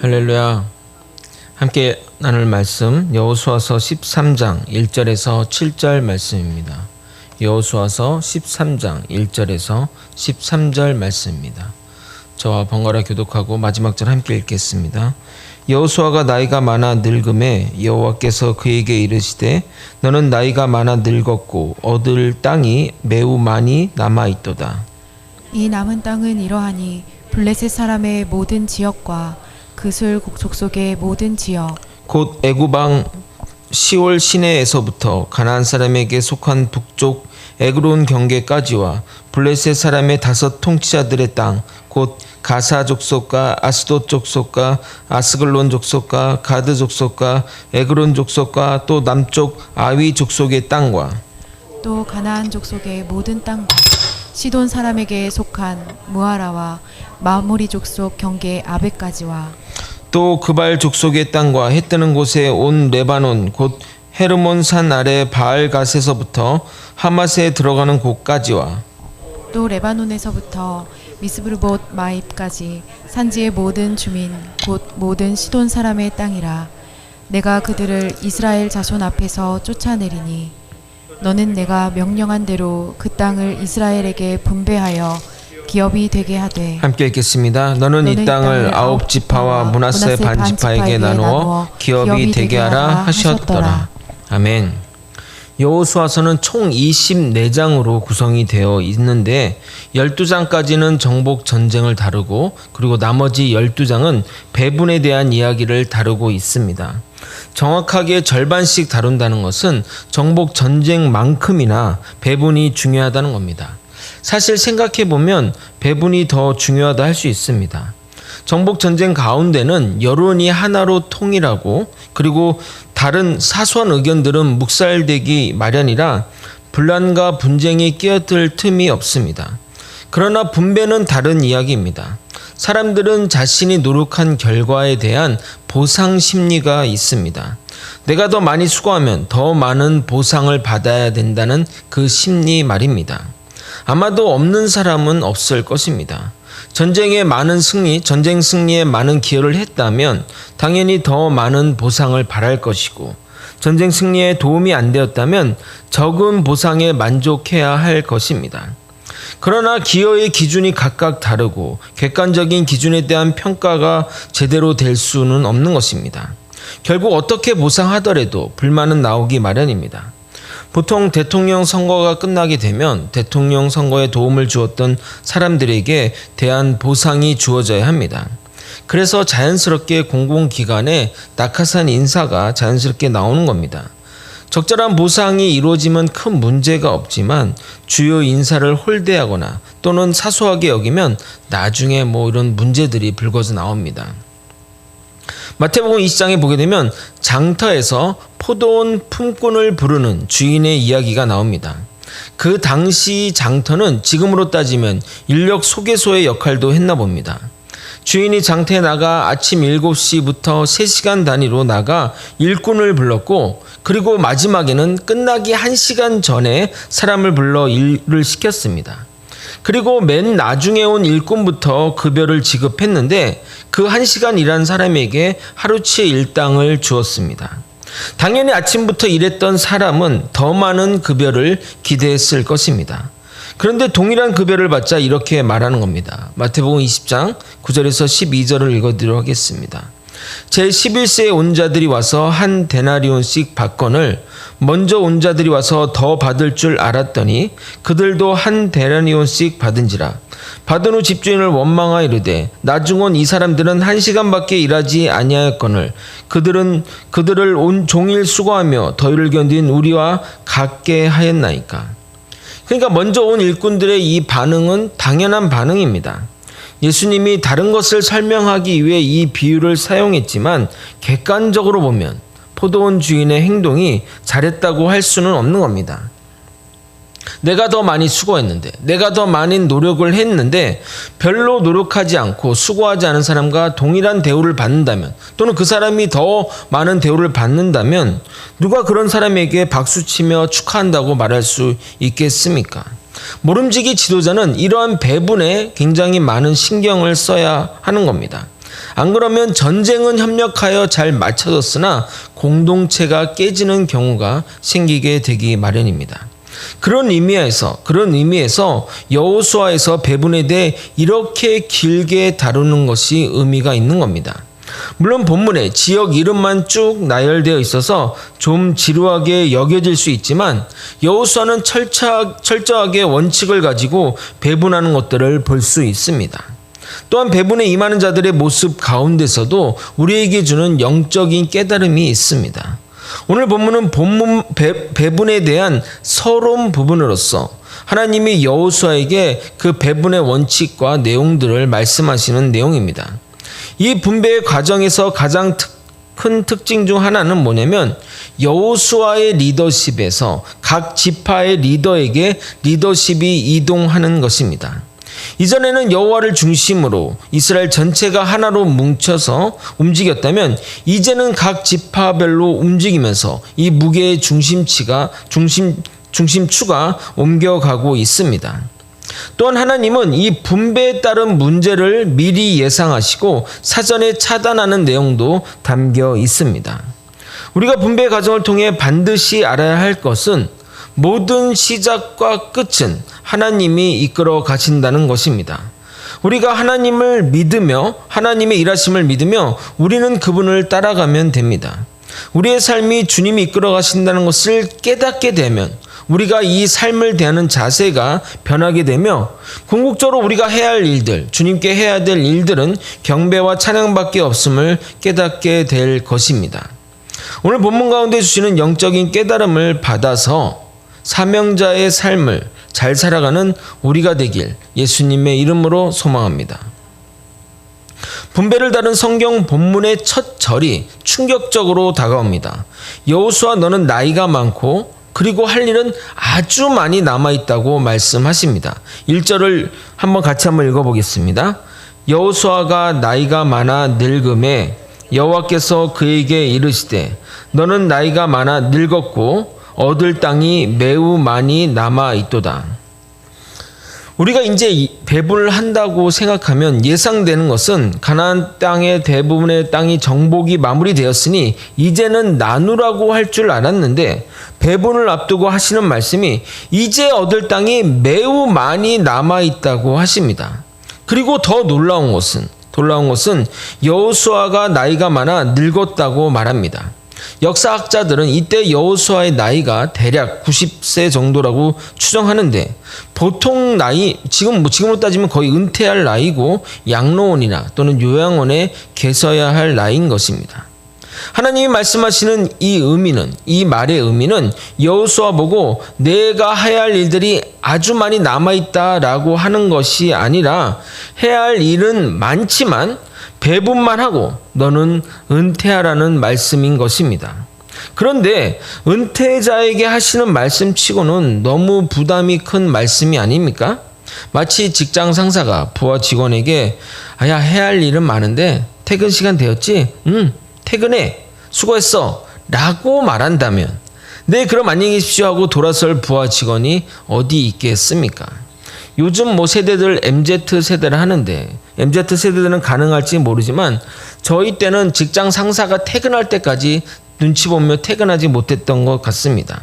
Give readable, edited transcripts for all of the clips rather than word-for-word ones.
할렐루야. 함께 나눌 말씀 여호수아서 13장 1절에서 7절 말씀입니다. 여호수아서 13장 1절에서 13절 말씀입니다. 저와 번갈아 교독하고 마지막 절 함께 읽겠습니다. 여호수아가 나이가 많아 늙음에 여호와께서 그에게 이르시되 너는 나이가 많아 늙었고 얻을 땅이 매우 많이 남아있도다. 이 남은 땅은 이러하니 블레셋 사람의 모든 지역과 그술 족속의 모든 지역 곧 애굽왕 시올 시내에서부터 가나안 사람에게 속한 북쪽 에그론 경계까지와 블레셋 사람의 5 통치자들의 땅 곧 가사 족속과 아스돗 족속과 아스글론 족속과 가드 족속과 에그론 족속과 또 남쪽 아위 족속의 땅과 또 가나안 족속의 모든 땅과 시돈 사람에게 속한 무하라와 마무리 족속 경계 아베까지와 또 그발 족속의 땅과 해 뜨는 곳에 온 레바논 곧 헤르몬 산 아래 바알갓에서부터 하맛에 들어가는 곳까지와 또 레바논에서부터 미스브르봇 마입까지 산지의 모든 주민 곧 모든 시돈 사람의 땅이라. 내가 그들을 이스라엘 자손 앞에서 쫓아내리니 너는 내가 명령한 대로 그 땅을 이스라엘에게 분배하여 기업이 되게 하되. 함께 읽겠습니다. 너는 이 땅을 9 지파와 므낫세 반 지파에게 나누어 기업이 되게 하라 하셨더라. 아멘. 여호수아서는 총 24장으로 구성이 되어 있는데 12장까지는 정복 전쟁을 다루고 그리고 나머지 12장은 배분에 대한 이야기를 다루고 있습니다. 정확하게 절반씩 다룬다는 것은 정복 전쟁만큼이나 배분이 중요하다는 겁니다. 사실 생각해보면 배분이 더 중요하다 할 수 있습니다. 정복 전쟁 가운데는 여론이 하나로 통일하고 그리고 다른 사소한 의견들은 묵살되기 마련이라 분란과 분쟁이 끼어들 틈이 없습니다. 그러나 분배는 다른 이야기입니다. 사람들은 자신이 노력한 결과에 대한 보상 심리가 있습니다. 내가 더 많이 수고하면 더 많은 보상을 받아야 된다는 그 심리 말입니다. 아마도 없는 사람은 없을 것입니다. 전쟁 승리에 많은 기여를 했다면 당연히 더 많은 보상을 바랄 것이고 전쟁 승리에 도움이 안 되었다면 적은 보상에 만족해야 할 것입니다. 그러나 기여의 기준이 각각 다르고 객관적인 기준에 대한 평가가 제대로 될 수는 없는 것입니다. 결국 어떻게 보상하더라도 불만은 나오기 마련입니다. 보통 대통령 선거가 끝나게 되면 대통령 선거에 도움을 주었던 사람들에게 대한 보상이 주어져야 합니다. 그래서 자연스럽게 공공기관에 낙하산 인사가 자연스럽게 나오는 겁니다. 적절한 보상이 이루어지면 큰 문제가 없지만 주요 인사를 홀대하거나 또는 사소하게 여기면 나중에 이런 문제들이 불거져 나옵니다. 마태복음 20장에 보게 되면 장터에서 포도원 품꾼을 부르는 주인의 이야기가 나옵니다. 그 당시 장터는 지금으로 따지면 인력 소개소의 역할도 했나 봅니다. 주인이 장터에 나가 아침 7시부터 3시간 단위로 나가 일꾼을 불렀고 그리고 마지막에는 끝나기 1시간 전에 사람을 불러 일을 시켰습니다. 그리고 맨 나중에 온 일꾼부터 급여를 지급했는데 그 1시간 일한 사람에게 하루치의 일당을 주었습니다. 당연히 아침부터 일했던 사람은 더 많은 급여를 기대했을 것입니다. 그런데 동일한 급여를 받자 이렇게 말하는 겁니다. 마태복음 20장 9절에서 12절을 읽어드리도록 하겠습니다. 제11세에 온 자들이 와서 한 데나리온씩 받거늘 먼저 온 자들이 와서 더 받을 줄 알았더니 그들도 한 데나리온씩 받은지라. 받은 후 집주인을 원망하여 이르되 나중온 이 사람들은 1시간밖에 일하지 아니하였거늘 그들을 온 종일 수고하며 더위를 견딘 우리와 같게 하였나이까. 그러니까 먼저 온 일꾼들의 이 반응은 당연한 반응입니다. 예수님이 다른 것을 설명하기 위해 이 비유를 사용했지만 객관적으로 보면 포도원 주인의 행동이 잘했다고 할 수는 없는 겁니다. 내가 더 많이 수고했는데, 내가 더 많은 노력을 했는데 별로 노력하지 않고 수고하지 않은 사람과 동일한 대우를 받는다면, 또는 그 사람이 더 많은 대우를 받는다면 누가 그런 사람에게 박수치며 축하한다고 말할 수 있겠습니까? 모름지기 지도자는 이러한 배분에 굉장히 많은 신경을 써야 하는 겁니다. 안 그러면 전쟁은 협력하여 잘 맞춰졌으나 공동체가 깨지는 경우가 생기게 되기 마련입니다. 그런 의미에서 여호수아에서 배분에 대해 이렇게 길게 다루는 것이 의미가 있는 겁니다. 물론 본문에 지역 이름만 쭉 나열되어 있어서 좀 지루하게 여겨질 수 있지만 여호수아는 철저하게 원칙을 가지고 배분하는 것들을 볼 수 있습니다. 또한 배분에 임하는 자들의 모습 가운데서도 우리에게 주는 영적인 깨달음이 있습니다. 오늘 본문은 배분에 대한 서론 부분으로서 하나님이 여호수아에게 그 배분의 원칙과 내용들을 말씀하시는 내용입니다. 이 분배의 과정에서 가장 큰 특징 중 하나는 뭐냐면 여호수아의 리더십에서 각 지파의 리더에게 리더십이 이동하는 것입니다. 이전에는 여호와를 중심으로 이스라엘 전체가 하나로 뭉쳐서 움직였다면 이제는 각 지파별로 움직이면서 이 무게의 중심추가 옮겨가고 있습니다. 또한 하나님은 이 분배에 따른 문제를 미리 예상하시고 사전에 차단하는 내용도 담겨 있습니다. 우리가 분배 과정을 통해 반드시 알아야 할 것은 모든 시작과 끝은 하나님이 이끌어 가신다는 것입니다. 우리가 하나님을 믿으며 하나님의 일하심을 믿으며 우리는 그분을 따라가면 됩니다. 우리의 삶이 주님이 이끌어 가신다는 것을 깨닫게 되면 우리가 이 삶을 대하는 자세가 변하게 되며 궁극적으로 우리가 해야 할 일들, 주님께 해야 될 일들은 경배와 찬양밖에 없음을 깨닫게 될 것입니다. 오늘 본문 가운데 주시는 영적인 깨달음을 받아서 사명자의 삶을 잘 살아가는 우리가 되길 예수님의 이름으로 소망합니다. 분배를 다룬 성경 본문의 첫 절이 충격적으로 다가옵니다. 여호수아 너는 나이가 많고 그리고 할 일은 아주 많이 남아있다고 말씀하십니다. 1절을 같이 한번 읽어보겠습니다. 여호수아가 나이가 많아 늙음에 여호와께서 그에게 이르시되 너는 나이가 많아 늙었고 얻을 땅이 매우 많이 남아있도다. 우리가 이제 배분을 한다고 생각하면 예상되는 것은 가나안 땅의 대부분의 땅이 정복이 마무리되었으니 이제는 나누라고 할 줄 알았는데 배분을 앞두고 하시는 말씀이 이제 얻을 땅이 매우 많이 남아있다고 하십니다. 그리고 더 놀라운 것은 여호수아가 나이가 많아 늙었다고 말합니다. 역사학자들은 이때 여호수아의 나이가 대략 90세 정도라고 추정하는데 보통 나이 지금으로 따지면 거의 은퇴할 나이고 양로원이나 또는 요양원에 계셔야 할 나이인 것입니다. 하나님이 말씀하시는 이 말의 의미는 여호수아 보고 내가 해야 할 일들이 아주 많이 남아있다라고 하는 것이 아니라 해야 할 일은 많지만 배분만 하고 너는 은퇴하라는 말씀인 것입니다. 그런데 은퇴자에게 하시는 말씀치고는 너무 부담이 큰 말씀이 아닙니까? 마치 직장 상사가 부하 직원에게 야 해야 할 일은 많은데 퇴근 시간 되었지? 퇴근해. 수고했어. 라고 말한다면 네 그럼 안녕히 계십시오 하고 돌아설 부하 직원이 어디 있겠습니까? 요즘 세대들 MZ세대를 하는데 MZ세대들은 가능할지 모르지만 저희 때는 직장 상사가 퇴근할 때까지 눈치 보며 퇴근하지 못했던 것 같습니다.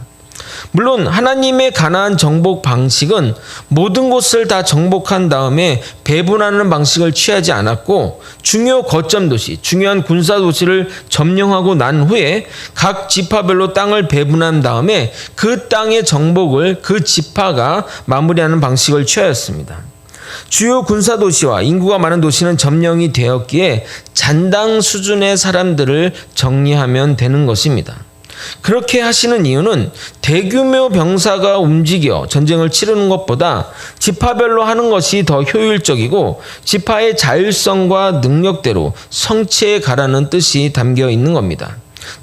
물론 하나님의 가나안 정복 방식은 모든 곳을 다 정복한 다음에 배분하는 방식을 취하지 않았고 중요 거점 도시, 중요한 군사 도시를 점령하고 난 후에 각 지파별로 땅을 배분한 다음에 그 땅의 정복을 그 지파가 마무리하는 방식을 취하였습니다. 주요 군사 도시와 인구가 많은 도시는 점령이 되었기에 잔당 수준의 사람들을 정리하면 되는 것입니다. 그렇게 하시는 이유는 대규모 병사가 움직여 전쟁을 치르는 것보다 지파별로 하는 것이 더 효율적이고 지파의 자율성과 능력대로 성취해 가라는 뜻이 담겨 있는 겁니다.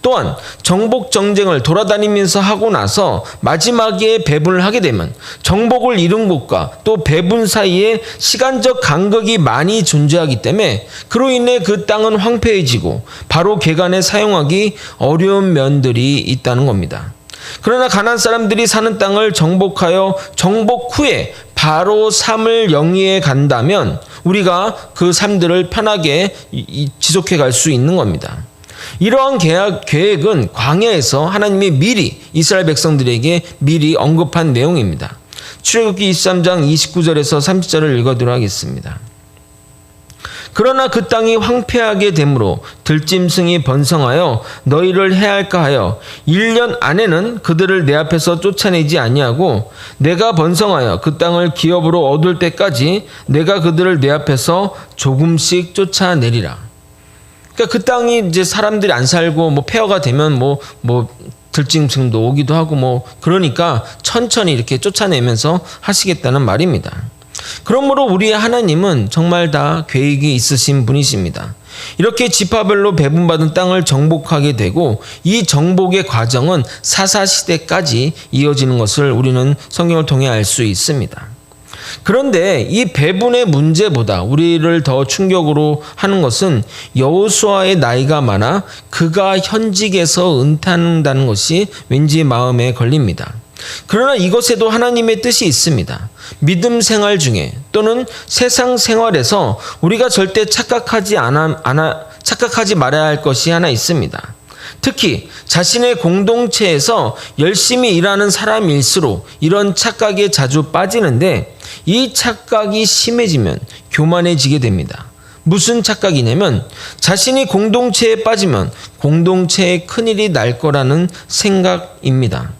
또한 정복 정쟁을 돌아다니면서 하고 나서 마지막에 배분을 하게 되면 정복을 이룬 곳과 또 배분 사이에 시간적 간격이 많이 존재하기 때문에 그로 인해 그 땅은 황폐해지고 바로 개간에 사용하기 어려운 면들이 있다는 겁니다. 그러나 가나안 사람들이 사는 땅을 정복하여 정복 후에 바로 삶을 영위해 간다면 우리가 그 삶들을 편하게 지속해 갈 수 있는 겁니다. 이러한 계획은 광야에서 하나님이 미리 이스라엘 백성들에게 미리 언급한 내용입니다. 출애굽기 23장 29절에서 30절을 읽어드리도록 하겠습니다. 그러나 그 땅이 황폐하게 되므로 들짐승이 번성하여 너희를 해할까 하여 1년 안에는 그들을 내 앞에서 쫓아내지 아니하고 내가 번성하여 그 땅을 기업으로 얻을 때까지 내가 그들을 내 앞에서 조금씩 쫓아내리라. 그러니까 그 땅이 이제 사람들이 안 살고 뭐 폐허가 되면 뭐 들짐승도 오기도 하고 그러니까 천천히 이렇게 쫓아내면서 하시겠다는 말입니다. 그러므로 우리의 하나님은 정말 다 계획이 있으신 분이십니다. 이렇게 지파별로 배분받은 땅을 정복하게 되고 이 정복의 과정은 사사시대까지 이어지는 것을 우리는 성경을 통해 알 수 있습니다. 그런데 이 배분의 문제보다 우리를 더 충격으로 하는 것은 여호수아의 나이가 많아 그가 현직에서 은퇴한다는 것이 왠지 마음에 걸립니다. 그러나 이것에도 하나님의 뜻이 있습니다. 믿음 생활 중에 또는 세상 생활에서 우리가 절대 착각하지 말아야 할 것이 하나 있습니다. 특히 자신의 공동체에서 열심히 일하는 사람일수록 이런 착각에 자주 빠지는데 이 착각이 심해지면 교만해지게 됩니다. 무슨 착각이냐면 자신이 공동체에 빠지면 공동체에 큰일이 날 거라는 생각입니다.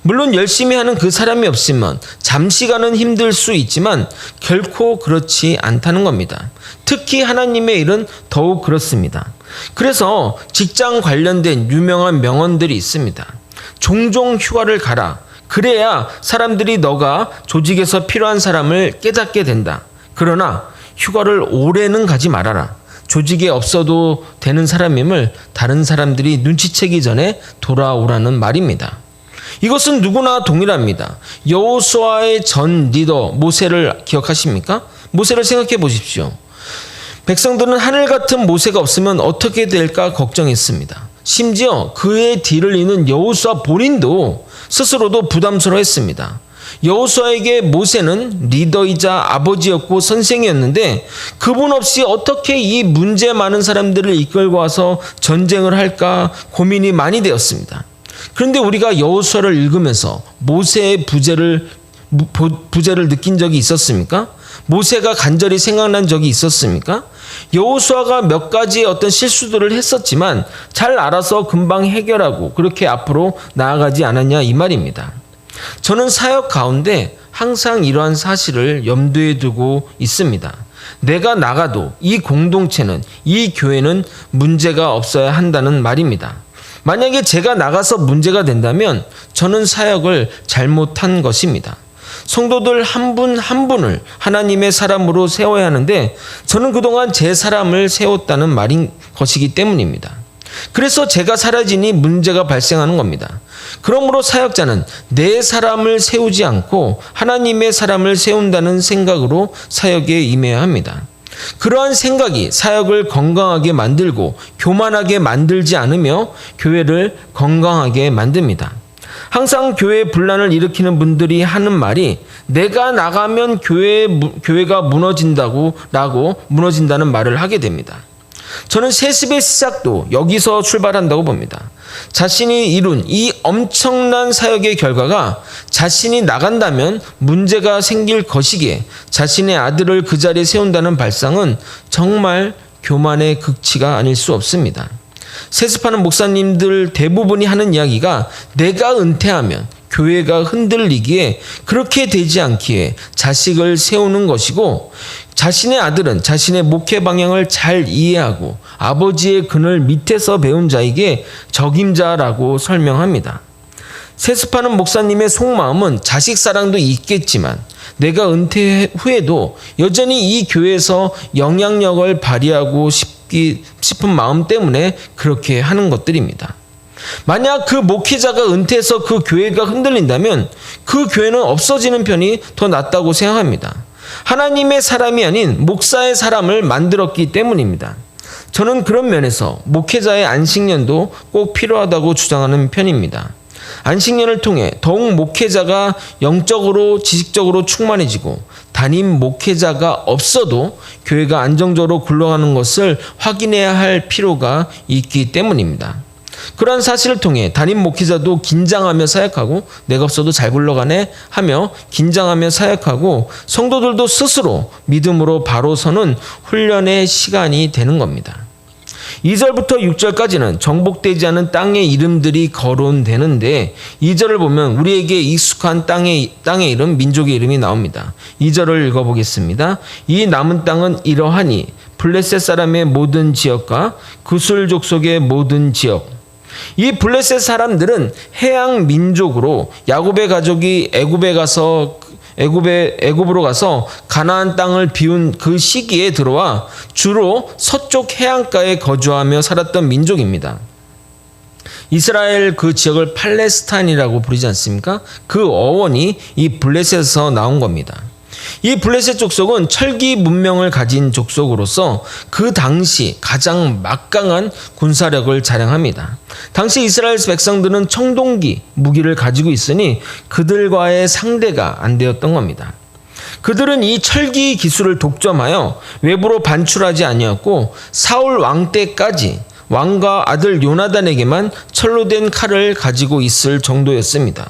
물론 열심히 하는 그 사람이 없으면 잠시간은 힘들 수 있지만 결코 그렇지 않다는 겁니다. 특히 하나님의 일은 더욱 그렇습니다. 그래서 직장 관련된 유명한 명언들이 있습니다. 종종 휴가를 가라. 그래야 사람들이 너가 조직에서 필요한 사람을 깨닫게 된다. 그러나 휴가를 오래는 가지 말아라. 조직에 없어도 되는 사람임을 다른 사람들이 눈치채기 전에 돌아오라는 말입니다. 이것은 누구나 동일합니다. 여호수아의 전 리더 모세를 기억하십니까? 모세를 생각해 보십시오. 백성들은 하늘 같은 모세가 없으면 어떻게 될까 걱정했습니다. 심지어 그의 뒤를 잇는 여호수아 본인도 스스로도 부담스러워했습니다. 여호수아에게 모세는 리더이자 아버지였고 선생이었는데 그분 없이 어떻게 이 문제 많은 사람들을 이끌고 와서 전쟁을 할까 고민이 많이 되었습니다. 그런데 우리가 여호수아를 읽으면서 모세의 부재를 느낀 적이 있었습니까? 모세가 간절히 생각난 적이 있었습니까? 여호수아가 몇 가지의 어떤 실수들을 했었지만 잘 알아서 금방 해결하고 그렇게 앞으로 나아가지 않았냐 이 말입니다. 저는 사역 가운데 항상 이러한 사실을 염두에 두고 있습니다. 내가 나가도 이 공동체는, 이 교회는 문제가 없어야 한다는 말입니다. 만약에 제가 나가서 문제가 된다면 저는 사역을 잘못한 것입니다. 성도들 한 분 한 분을 하나님의 사람으로 세워야 하는데 저는 그동안 제 사람을 세웠다는 말인 것이기 때문입니다. 그래서 제가 사라지니 문제가 발생하는 겁니다. 그러므로 사역자는 내 사람을 세우지 않고 하나님의 사람을 세운다는 생각으로 사역에 임해야 합니다. 그러한 생각이 사역을 건강하게 만들고 교만하게 만들지 않으며 교회를 건강하게 만듭니다. 항상 교회에 분란을 일으키는 분들이 하는 말이 내가 나가면 교회가 무너진다는 말을 하게 됩니다. 저는 세습의 시작도 여기서 출발한다고 봅니다. 자신이 이룬 이 엄청난 사역의 결과가 자신이 나간다면 문제가 생길 것이기에 자신의 아들을 그 자리에 세운다는 발상은 정말 교만의 극치가 아닐 수 없습니다. 세습하는 목사님들 대부분이 하는 이야기가 내가 은퇴하면 교회가 흔들리기에 그렇게 되지 않기에 자식을 세우는 것이고 자신의 아들은 자신의 목회 방향을 잘 이해하고 아버지의 그늘 밑에서 배운 자에게 적임자라고 설명합니다. 세습하는 목사님의 속마음은 자식 사랑도 있겠지만 내가 은퇴 후에도 여전히 이 교회에서 영향력을 발휘하고 싶은 마음 때문에 그렇게 하는 것들입니다. 만약 그 목회자가 은퇴해서 그 교회가 흔들린다면 그 교회는 없어지는 편이 더 낫다고 생각합니다. 하나님의 사람이 아닌 목사의 사람을 만들었기 때문입니다. 저는 그런 면에서 목회자의 안식년도 꼭 필요하다고 주장하는 편입니다. 안식년을 통해 더욱 목회자가 영적으로 지식적으로 충만해지고 담임 목회자가 없어도 교회가 안정적으로 굴러가는 것을 확인해야 할 필요가 있기 때문입니다. 그러한 사실을 통해 담임 목회자도 긴장하며 사역하고 내가 없어도 잘 굴러가네 하며 긴장하며 사역하고 성도들도 스스로 믿음으로 바로 서는 훈련의 시간이 되는 겁니다. 2절부터 6절까지는 정복되지 않은 땅의 이름들이 거론되는데 2절을 보면 우리에게 익숙한 땅의 이름, 민족의 이름이 나옵니다. 2절을 읽어보겠습니다. 이 남은 땅은 이러하니 블레셋 사람의 모든 지역과 구술 족속의 모든 지역. 이 블레셋 사람들은 해양 민족으로 야곱의 가족이 애굽으로 가서 가나안 땅을 비운 그 시기에 들어와 주로 서쪽 해안가에 거주하며 살았던 민족입니다. 이스라엘 그 지역을 팔레스타인이라고 부르지 않습니까? 그 어원이 이 블레셋에서 나온 겁니다. 이 블레셋 족속은 철기 문명을 가진 족속으로서 그 당시 가장 막강한 군사력을 자랑합니다. 당시 이스라엘 백성들은 청동기 무기를 가지고 있으니 그들과의 상대가 안 되었던 겁니다. 그들은 이 철기 기술을 독점하여 외부로 반출하지 아니었고 사울 왕 때까지 왕과 아들 요나단에게만 철로 된 칼을 가지고 있을 정도였습니다.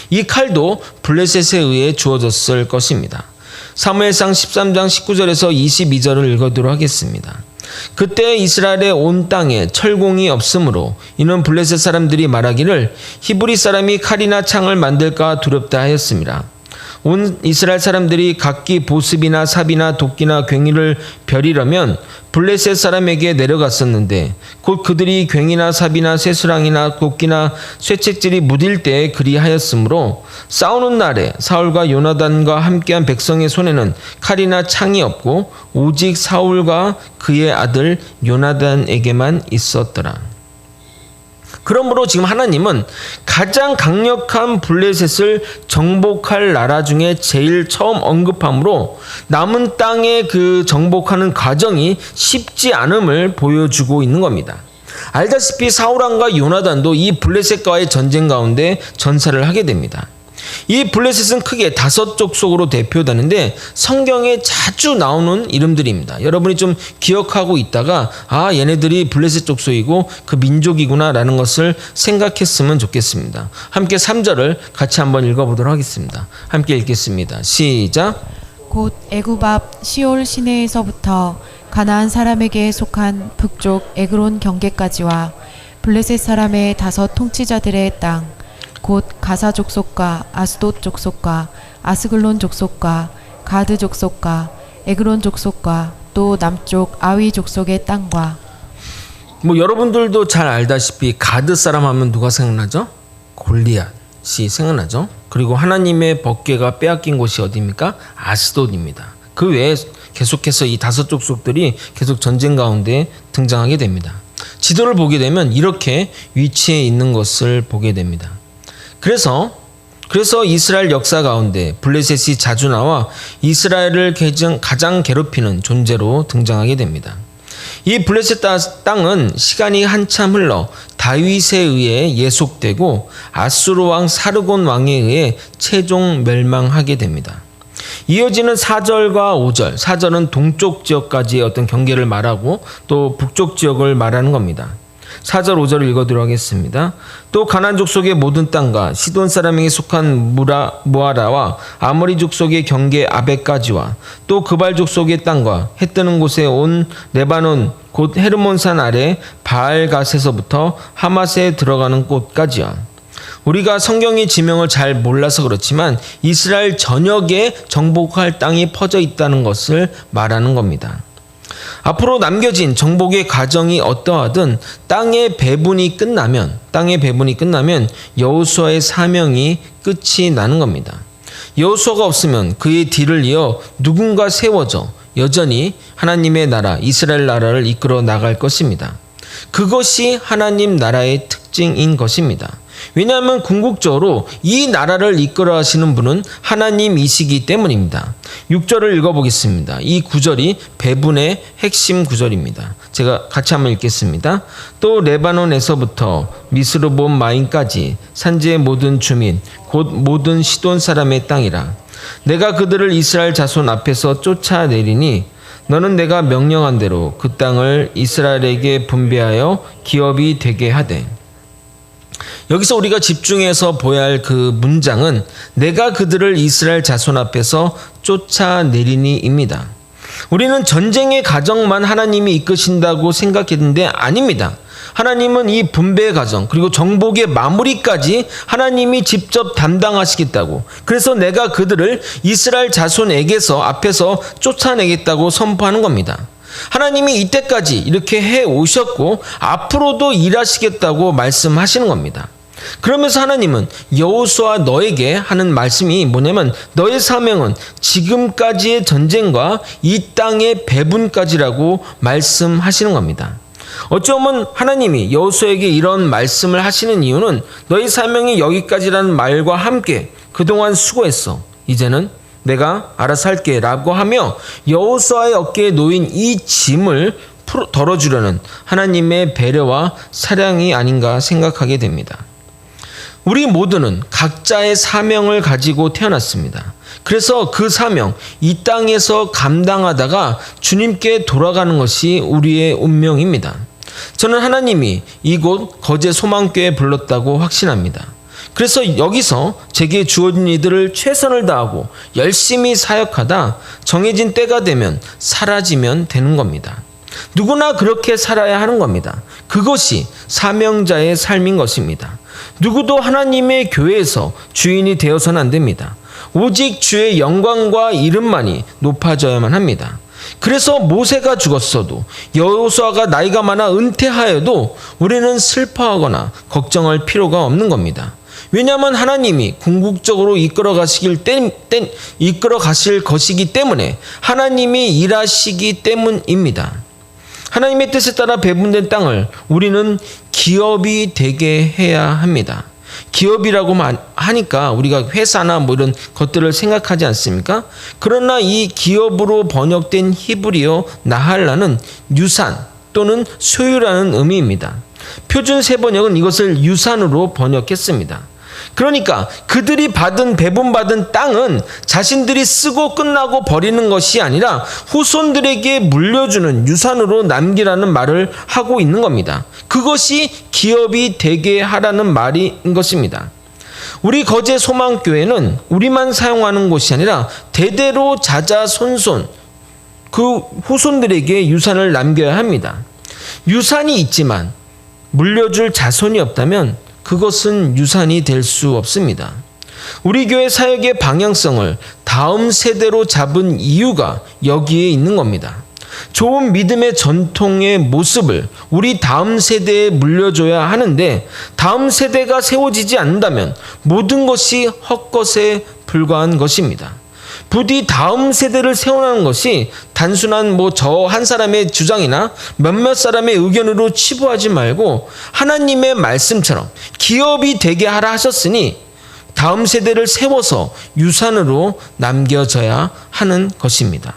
이 칼도 블레셋에 의해 주어졌을 것입니다. 사무엘상 13장 19절에서 22절을 읽어드리도록 하겠습니다. 그때 이스라엘의 온 땅에 철공이 없으므로 이는 블레셋 사람들이 말하기를 히브리 사람이 칼이나 창을 만들까 두렵다 하였습니다. 온 이스라엘 사람들이 각기 보습이나 삽이나 도끼나 괭이를 벼리려면 블레셋 사람에게 내려갔었는데 곧 그들이 괭이나 삽이나 쇠수랑이나 도끼나 쇠책질이 무딜 때에 그리하였으므로 싸우는 날에 사울과 요나단과 함께한 백성의 손에는 칼이나 창이 없고 오직 사울과 그의 아들 요나단에게만 있었더라. 그러므로 지금 하나님은 가장 강력한 블레셋을 정복할 나라 중에 제일 처음 언급함으로 남은 땅의 그 정복하는 과정이 쉽지 않음을 보여주고 있는 겁니다. 알다시피 사울왕과 요나단도 이 블레셋과의 전쟁 가운데 전사를 하게 됩니다. 이 블레셋은 크게 5 족속으로 대표되는데 성경에 자주 나오는 이름들입니다. 여러분이 좀 기억하고 있다가 얘네들이 블레셋 족속이고 그 민족이구나 라는 것을 생각했으면 좋겠습니다. 함께 3절을 같이 한번 읽어보도록 하겠습니다. 함께 읽겠습니다. 시작. 곧 애굽 앞 시올 시내에서부터 가나안 사람에게 속한 북쪽 에그론 경계까지와 블레셋 사람의 5 통치자들의 땅 곧 가사 족속과 아스돗 족속과 아스글론 족속과 가드 족속과 에그론 족속과 또 남쪽 아위 족속의 땅과 여러분들도 잘 알다시피 가드 사람 하면 누가 생각나죠? 골리앗이 생각나죠? 그리고 하나님의 법궤가 빼앗긴 곳이 어디입니까? 아스돗입니다. 그 외에 계속해서 이 5 족속들이 계속 전쟁 가운데 등장하게 됩니다. 지도를 보게 되면 이렇게 위치해 있는 것을 보게 됩니다. 그래서 이스라엘 역사 가운데 블레셋이 자주 나와 이스라엘을 가장 괴롭히는 존재로 등장하게 됩니다. 이 블레셋 땅은 시간이 한참 흘러 다윗에 의해 예속되고 아수르 왕 사르곤 왕에 의해 최종 멸망하게 됩니다. 이어지는 4절과 5절, 4절은 동쪽 지역까지의 어떤 경계를 말하고 또 북쪽 지역을 말하는 겁니다. 4절 5절을 읽어드리도록 하겠습니다. 또 가나안 족속의 모든 땅과 시돈 사람에게 속한 무아라와 아모리 족속의 경계 아벡까지와 또 그발 족속의 땅과 해 뜨는 곳에 온 레바논 곧 헤르몬산 아래 바알갓에서부터 하맛에 들어가는 곳까지야. 우리가 성경의 지명을 잘 몰라서 그렇지만 이스라엘 전역에 정복할 땅이 퍼져 있다는 것을 말하는 겁니다. 앞으로 남겨진 정복의 과정이 어떠하든 땅의 배분이 끝나면 여호수아의 사명이 끝이 나는 겁니다. 여호수아가 없으면 그의 뒤를 이어 누군가 세워져 여전히 하나님의 나라 이스라엘 나라를 이끌어 나갈 것입니다. 그것이 하나님 나라의 특징인 것입니다. 왜냐하면 궁극적으로 이 나라를 이끌어 하시는 분은 하나님이시기 때문입니다. 6절을 읽어보겠습니다. 이 구절이 배분의 핵심 구절입니다. 제가 같이 한번 읽겠습니다. 또 레바논에서부터 미스르본 마임까지 산지의 모든 주민 곧 모든 시돈 사람의 땅이라. 내가 그들을 이스라엘 자손 앞에서 쫓아내리니 너는 내가 명령한 대로 그 땅을 이스라엘에게 분배하여 기업이 되게 하되. 여기서 우리가 집중해서 보아야 할 그 문장은 내가 그들을 이스라엘 자손 앞에서 쫓아내리니입니다. 우리는 전쟁의 과정만 하나님이 이끄신다고 생각했는데 아닙니다. 하나님은 이 분배의 과정 그리고 정복의 마무리까지 하나님이 직접 담당하시겠다고, 그래서 내가 그들을 이스라엘 자손에게서 앞에서 쫓아내겠다고 선포하는 겁니다. 하나님이 이때까지 이렇게 해 오셨고 앞으로도 일하시겠다고 말씀하시는 겁니다. 그러면서 하나님은 여호수아 너에게 하는 말씀이 뭐냐면 너의 사명은 지금까지의 전쟁과 이 땅의 배분까지라고 말씀하시는 겁니다. 어쩌면 하나님이 여호수아에게 이런 말씀을 하시는 이유는 너의 사명이 여기까지라는 말과 함께 그동안 수고했어, 이제는 내가 알아서 할게 라고 하며 여호수아의 어깨에 놓인 이 짐을 덜어주려는 하나님의 배려와 사랑이 아닌가 생각하게 됩니다. 우리 모두는 각자의 사명을 가지고 태어났습니다. 그래서 그 사명, 이 땅에서 감당하다가 주님께 돌아가는 것이 우리의 운명입니다. 저는 하나님이 이곳 거제 소망교회에 불렀다고 확신합니다. 그래서 여기서 제게 주어진 이들을 최선을 다하고 열심히 사역하다 정해진 때가 되면 사라지면 되는 겁니다. 누구나 그렇게 살아야 하는 겁니다. 그것이 사명자의 삶인 것입니다. 누구도 하나님의 교회에서 주인이 되어서는 안 됩니다. 오직 주의 영광과 이름만이 높아져야만 합니다. 그래서 모세가 죽었어도 여호수아가 나이가 많아 은퇴하여도 우리는 슬퍼하거나 걱정할 필요가 없는 겁니다. 왜냐하면 하나님이 궁극적으로 이끌어 가실 것이기 때문에, 하나님이 일하시기 때문입니다. 하나님의 뜻에 따라 배분된 땅을 우리는 기업이 되게 해야 합니다. 기업이라고 하니까 우리가 회사나 뭐 이런 것들을 생각하지 않습니까? 그러나 이 기업으로 번역된 히브리어 나할라는 유산 또는 소유라는 의미입니다. 표준 세번역은 이것을 유산으로 번역했습니다. 그러니까 그들이 배분받은 땅은 자신들이 쓰고 끝나고 버리는 것이 아니라 후손들에게 물려주는 유산으로 남기라는 말을 하고 있는 겁니다. 그것이 기업이 되게 하라는 말인 것입니다. 우리 거제 소망교회는 우리만 사용하는 곳이 아니라 대대로 자자손손 그 후손들에게 유산을 남겨야 합니다. 유산이 있지만 물려줄 자손이 없다면 그것은 유산이 될 수 없습니다. 우리 교회 사역의 방향성을 다음 세대로 잡은 이유가 여기에 있는 겁니다. 좋은 믿음의 전통의 모습을 우리 다음 세대에 물려줘야 하는데, 다음 세대가 세워지지 않는다면 모든 것이 헛것에 불과한 것입니다. 부디 다음 세대를 세워나가는 것이 단순한 저 한 사람의 주장이나 몇몇 사람의 의견으로 치부하지 말고 하나님의 말씀처럼 기업이 되게 하라 하셨으니 다음 세대를 세워서 유산으로 남겨져야 하는 것입니다.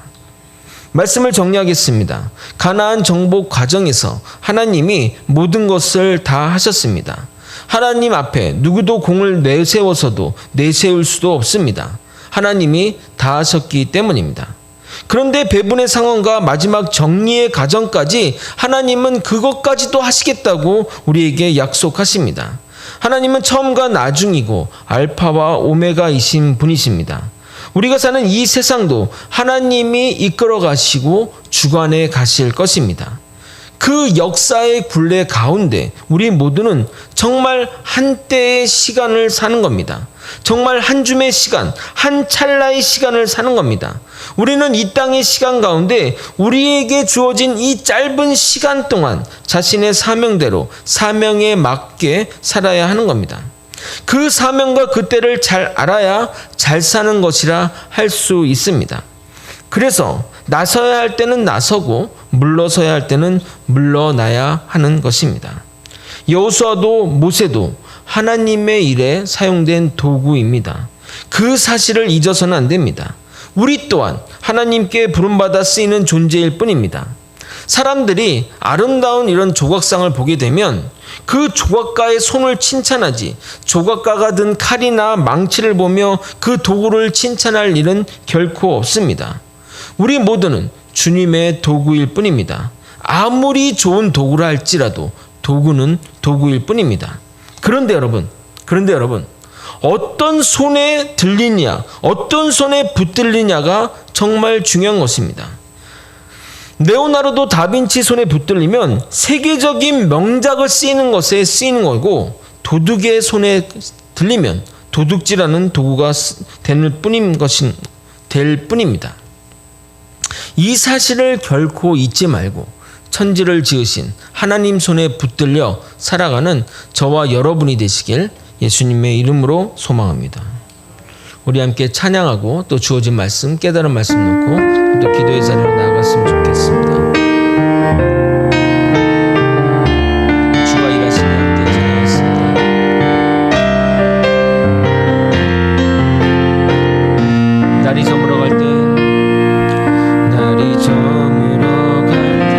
말씀을 정리하겠습니다. 가나안 정복 과정에서 하나님이 모든 것을 다 하셨습니다. 하나님 앞에 누구도 공을 내세워서도 내세울 수도 없습니다. 하나님이 다 하셨기 때문입니다. 그런데 배분의 상황과 마지막 정리의 과정까지 하나님은 그것까지도 하시겠다고 우리에게 약속하십니다. 하나님은 처음과 나중이고 알파와 오메가이신 분이십니다. 우리가 사는 이 세상도 하나님이 이끌어 가시고 주관해 가실 것입니다. 그 역사의 굴레 가운데 우리 모두는 정말 한때의 시간을 사는 겁니다. 정말 한 줌의 시간, 한 찰나의 시간을 사는 겁니다. 우리는 이 땅의 시간 가운데 우리에게 주어진 이 짧은 시간 동안 자신의 사명대로 사명에 맞게 살아야 하는 겁니다. 그 사명과 그 때를 잘 알아야 잘 사는 것이라 할 수 있습니다. 그래서 나서야 할 때는 나서고 물러서야 할 때는 물러나야 하는 것입니다. 여호수아도 모세도 하나님의 일에 사용된 도구입니다. 그 사실을 잊어서는 안 됩니다. 우리 또한 하나님께 부름받아 쓰이는 존재일 뿐입니다. 사람들이 아름다운 이런 조각상을 보게 되면 그 조각가의 손을 칭찬하지, 조각가가 든 칼이나 망치를 보며 그 도구를 칭찬할 일은 결코 없습니다. 우리 모두는 주님의 도구일 뿐입니다. 아무리 좋은 도구라 할지라도 도구는 도구일 뿐입니다. 그런데 여러분, 어떤 손에 들리냐, 어떤 손에 붙들리냐가 정말 중요한 것입니다. 레오나르도 다빈치 손에 붙들리면 세계적인 명작을 쓰이는 것에 쓰이는 거고, 도둑의 손에 들리면 도둑질하는 도구가 될 뿐입니다. 이 사실을 결코 잊지 말고 천지를 지으신 하나님 손에 붙들려 살아가는 저와 여러분이 되시길 예수님의 이름으로 소망합니다. 우리 함께 찬양하고 또 주어진 말씀, 깨달은 말씀 놓고 또 기도의 자리로 나아갔으면 좋겠습니다. 주가 일하시는 함께 찬양하겠습니다. 날이 저물어 갈 때, 날이 저물어 갈 때,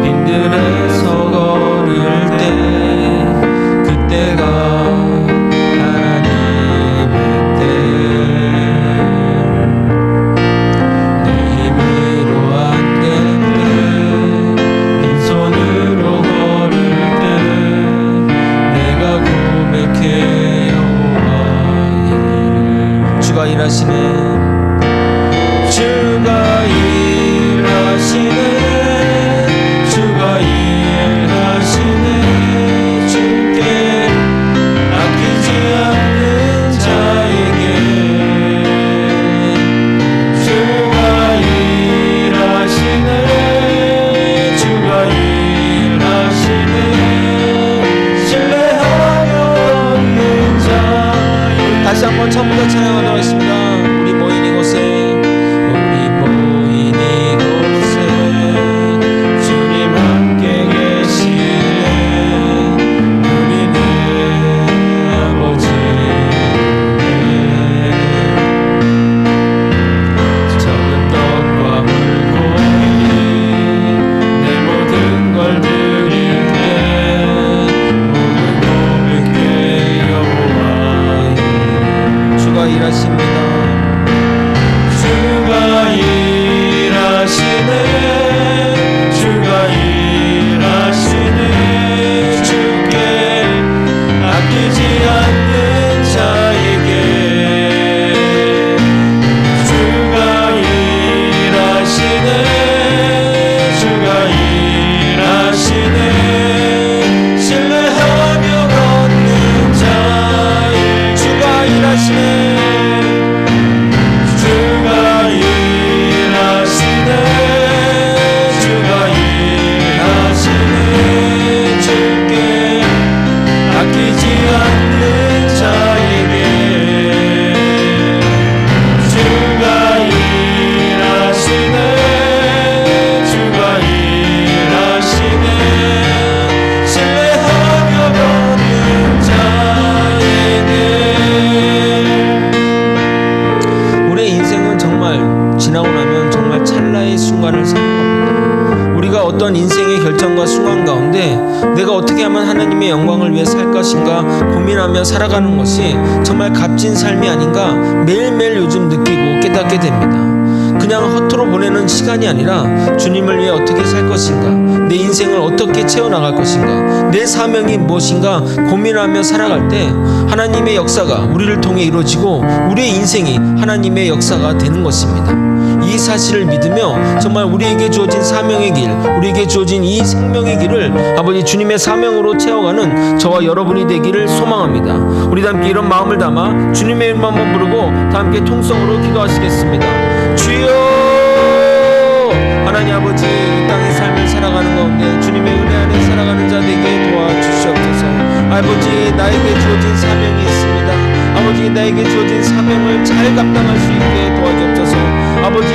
빈들에서 걸을 때, 그때가 일하시네. 주가 일하시네. 주가 일하시네. 주께 아끼지 않는 자에게 주가 일하시네. 주가 일하시네. 신뢰하며 얻는 자에게. 다시 한번 처음부터 찬양하도록 하겠습니다. 우리 모인 이곳에 주님 함께 계시네. 우리는 아버지 적은 떡과 물고기 내 모든 걸 드릴 때 모두 고백해 여호와 주가 일하십니다. 주가 일하시네. 주가 일하시네. 주께 아끼지 않는 자에게 주가 일하시네. 주가 일하시네. 신뢰하며 걷는 자에게 주가 일하시네. 지나고 나면 정말 찰나의 순간을 사는 겁니다. 우리가 어떤 인생의 결정과 순간 가운데 내가 어떻게 하면 하나님의 영광을 위해 살 것인가 고민하며 살아가는 것이 정말 값진 삶이 아닌가 매일매일 요즘 느끼고 깨닫게 됩니다. 그냥 허투루 보내는 시간이 아니라 주님을 위해 어떻게 살 것인가, 내 인생을 어떻게 채워나갈 것인가, 내 사명이 무엇인가 고민하며 살아갈 때 하나님의 역사가 우리를 통해 이루어지고 우리의 인생이 하나님의 역사가 되는 것입니다. 이 사실을 믿으며 정말 우리에게 주어진 사명의 길, 우리에게 주어진 이 생명의 길을 아버지 주님의 사명으로 채워가는 저와 여러분이 되기를 소망합니다. 우리 다 함께 이런 마음을 담아 주님의 이름 한번 부르고 다 함께 통성으로 기도하시겠습니다. 주여, 하나님 아버지, 이 땅의 삶을 살아가는 가운데 주님의 은혜 안에 살아가는 자 되게 도와주시옵소서. 아버지, 나에게 주어진 사명이 있습니다. 아버지, 나에게 주어진 사명을 잘 감당할 수 있게 도와주옵소서. 아버지,